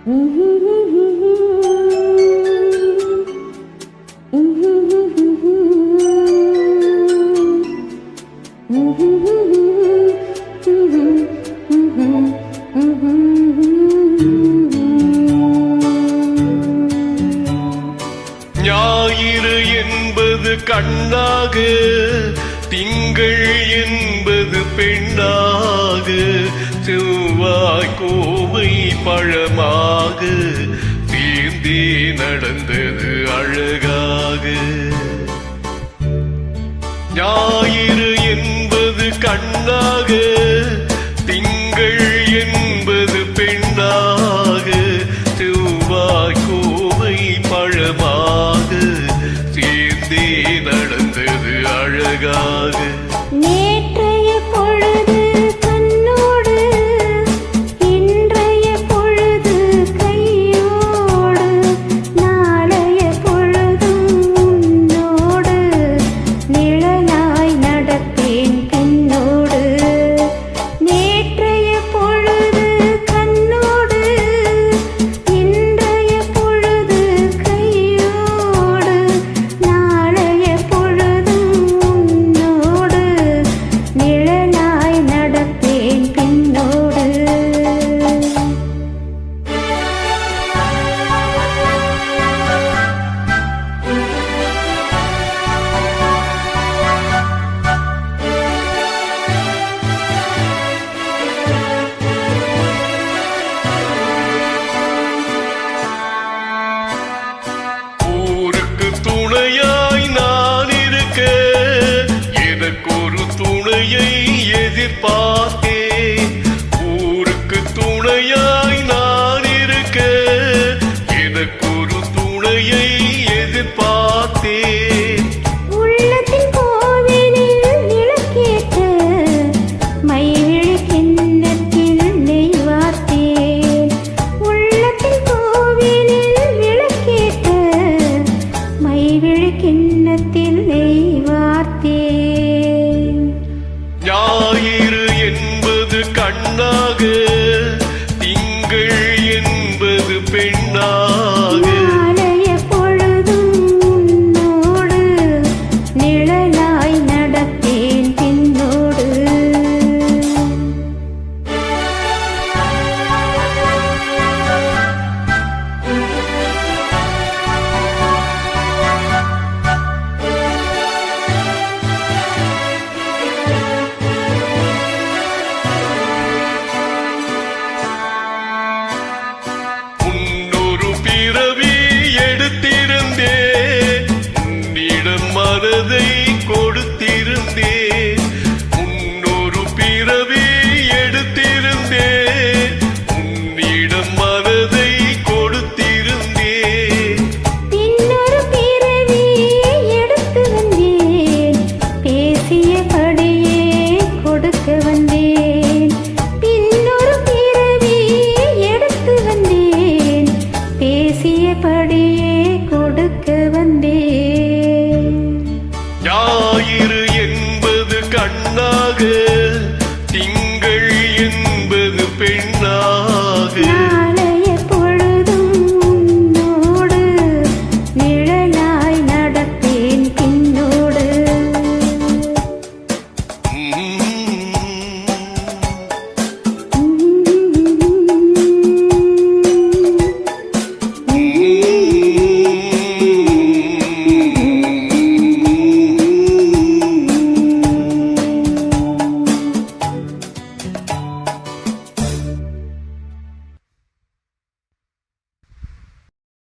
ஞாயிறு என்பது கண்ணாக, திங்கள் என்பது பெண்ணாக, செவ்வாய் கோவை பழமாக, தீர்ந்தே நடந்தது அழகாக. ஞாயிறு என்பது கண்ணாக, திங்கள் என்பது பெண்ணாக, செவ்வாய் கோவை பழமாக, தீர்ந்தே நடந்தது அழகாக. நேற்றைய பொழுது கண்ணோடு, இன்றைய பொழுது கையோடு, நாளைய பொழுதும் உன்னோடு, நிழலாய் நடப்பேன் பின்னோடு. நேற்றைய பொழுது கண்ணோடு, இன்றைய பொழுது கையோடு, நாளைய பொழுதும் உன்னோடு, நிழலாய் நடப்பேன் பின்னோடு. ஊருக்கு துணையாய் நான் இருக்க, எனக்கு ஒரு துணையை எதிர்பார்த்தேன். ஊருக்கு துணையாய் நான் இருக்க, எனக்கு ஒரு துணையை எதிர்பார்த்தேன். உள்ளத்தின் கோவிலில் விளக்கேற்ற, மைவிழி கிண்ணத்தில் நெய் வார்த்தேன். உள்ளத்தின் கோவிலில் விளக்கேற்ற, மைவிழி கிண்ணத்தில் நெய் வார்த்தேன். ஞாயிறு என்பது கண்ணாக, திங்கள் என்பது பெண்ணாக, நாளைய பொழுதும் உன்னோடு, நிழலாய் நடப்பேன் பின்னோடு. முன்னொரு பிறவி எடுத்திருந்தேன், உன்னிடம் மனதை கொடுத்திருந்தேன். முன்னொரு பிறவி